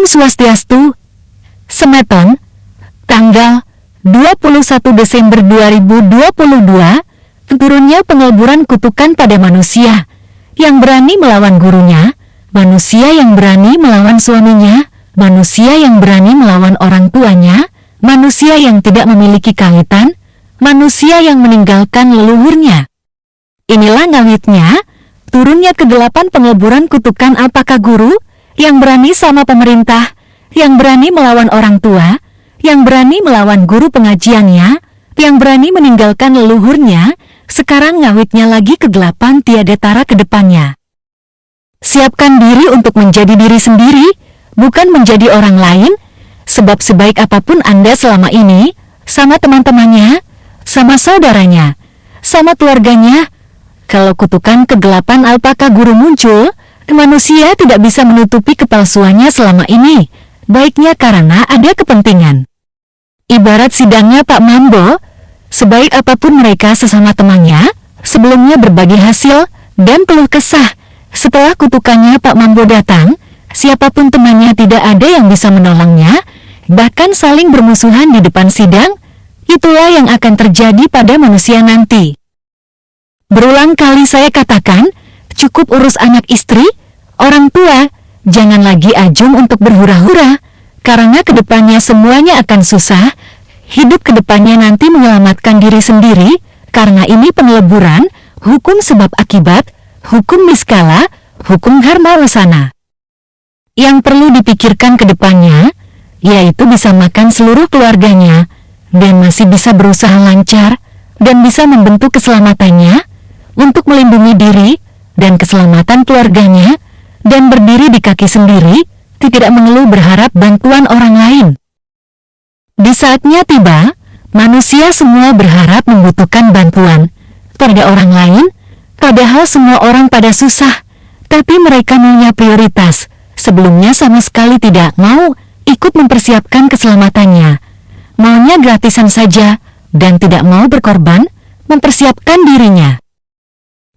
Swastiastu, Semeton, tanggal 21 Desember 2022, turunnya pengeleburan kutukan pada manusia yang berani melawan gurunya, manusia yang berani melawan suaminya, manusia yang berani melawan orang tuanya, manusia yang tidak memiliki kaitan, manusia yang meninggalkan leluhurnya. Inilah ngawitnya, turunnya ke-8 pengeleburan kutukan apakah guru yang berani sama pemerintah, yang berani melawan orang tua, yang berani melawan guru pengajiannya, yang berani meninggalkan leluhurnya, sekarang ngawitnya lagi ke-8 tiada tara ke depannya. Siapkan diri untuk menjadi diri sendiri, bukan menjadi orang lain, sebab sebaik apapun Anda selama ini, sama teman-temannya, sama saudaranya, sama keluarganya, kalau kutukan ke-8 alpaka guru muncul, manusia tidak bisa menutupi kepalsuannya selama ini, baiknya karena ada kepentingan. Ibarat sidangnya Pak Mambo, sebaik apapun mereka sesama temannya, sebelumnya berbagi hasil dan keluh kesah. Setelah kutukannya Pak Mambo datang, siapapun temannya tidak ada yang bisa menolongnya, bahkan saling bermusuhan di depan sidang. Itulah yang akan terjadi pada manusia nanti. Berulang kali saya katakan, cukup urus anak istri, orang tua, jangan lagi ajum untuk berhura-hura, karena kedepannya semuanya akan susah. Hidup kedepannya nanti menyelamatkan diri sendiri, karena ini pengeleburan, hukum sebab akibat, hukum niskala, hukum dharma wasana. Yang perlu dipikirkan kedepannya, yaitu bisa makan seluruh keluarganya, dan masih bisa berusaha lancar, dan bisa membentuk keselamatannya, untuk melindungi diri, dan keselamatan keluarganya, dan berdiri di kaki sendiri, tidak mengeluh berharap bantuan orang lain. Di saatnya tiba, manusia semua berharap membutuhkan bantuan pada orang lain, padahal semua orang pada susah, tapi mereka maunya prioritas, sebelumnya sama sekali tidak mau ikut mempersiapkan keselamatannya, maunya gratisan saja, dan tidak mau berkorban, mempersiapkan dirinya.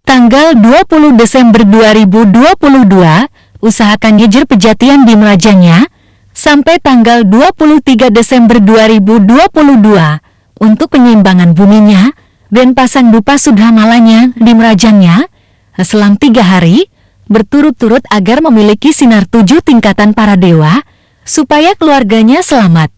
Tanggal 20 Desember 2022, usahakan jejer pejatian di merajanya, sampai tanggal 23 Desember 2022, untuk penyeimbangan buminya, dan pasang dupa sudhamalanya di merajannya, selang 3 hari, berturut-turut agar memiliki sinar 7 tingkatan para dewa, supaya keluarganya selamat.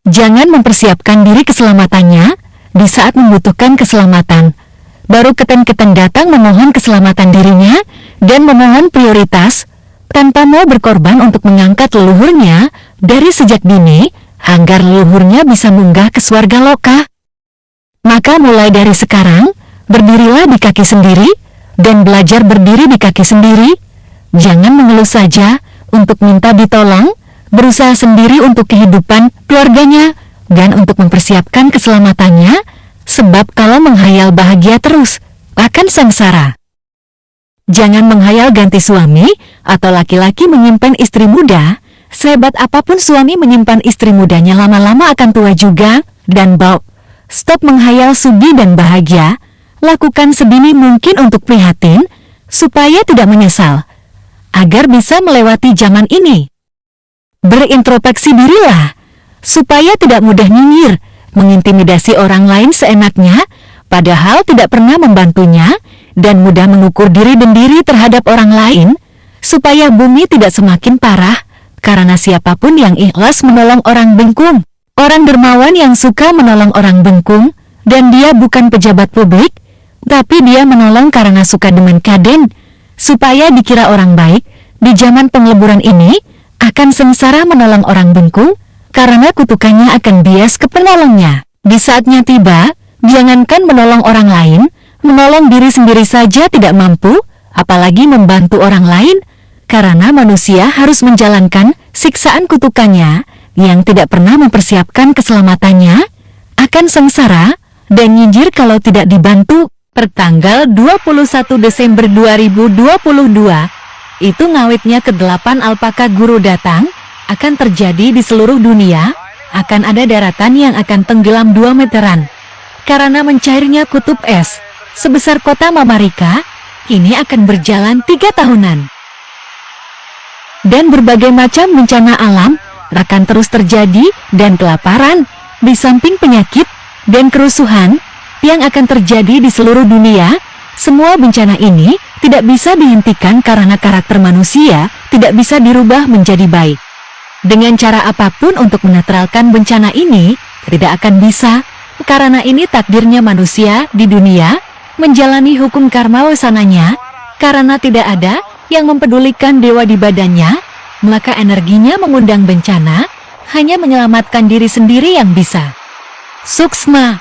Jangan mempersiapkan diri keselamatannya, di saat membutuhkan keselamatan. Baru keten-keten datang memohon keselamatan dirinya, dan memohon prioritas, tanpa mau berkorban untuk mengangkat leluhurnya, dari sejak dini, agar leluhurnya bisa munggah ke swarga loka. Maka mulai dari sekarang, berdirilah di kaki sendiri, dan belajar berdiri di kaki sendiri. Jangan mengeluh saja, untuk minta ditolong, berusaha sendiri untuk kehidupan keluarganya, dan untuk mempersiapkan keselamatannya, sebab kalau menghayal bahagia terus, akan sengsara. Jangan menghayal ganti suami, atau laki-laki menyimpan istri muda, sehebat apapun suami menyimpan istri mudanya lama-lama akan tua juga, dan bau. Stop menghayal sudi dan bahagia, lakukan sedini mungkin untuk prihatin, supaya tidak menyesal, agar bisa melewati zaman ini. Berintrospeksi dirilah, supaya tidak mudah nyinyir, mengintimidasi orang lain seenaknya, padahal tidak pernah membantunya, dan mudah mengukur diri terhadap orang lain, supaya bumi tidak semakin parah, karena siapapun yang ikhlas menolong orang bengkung, orang dermawan yang suka menolong orang bengkung, dan dia bukan pejabat publik, tapi dia menolong karena suka demen kaden, supaya dikira orang baik, di zaman pengeleburan ini, akan sengsara menolong orang bengkung, karena kutukannya akan bias ke penolongnya. Di saatnya tiba, jangankan menolong orang lain, menolong diri sendiri saja tidak mampu, apalagi membantu orang lain, karena manusia harus menjalankan siksaan kutukannya, yang tidak pernah mempersiapkan keselamatannya, akan sengsara, dan nyinjir kalau tidak dibantu. Pertanggal 21 Desember 2022, itu ngawitnya ke-8 alpaka guru datang, akan terjadi di seluruh dunia, akan ada daratan yang akan tenggelam 2 meteran. Karena mencairnya kutub es, sebesar kota Mamarika, ini akan berjalan 3 tahunan. Dan berbagai macam bencana alam akan terus terjadi, dan kelaparan, di samping penyakit dan kerusuhan yang akan terjadi di seluruh dunia. Semua bencana ini tidak bisa dihentikan karena karakter manusia tidak bisa dirubah menjadi baik. Dengan cara apapun untuk menetralkan bencana ini, tidak akan bisa, karena ini takdirnya manusia di dunia, menjalani hukum karma wasananya, karena tidak ada yang mempedulikan dewa di badannya, maka energinya mengundang bencana, hanya menyelamatkan diri sendiri yang bisa. Suksma.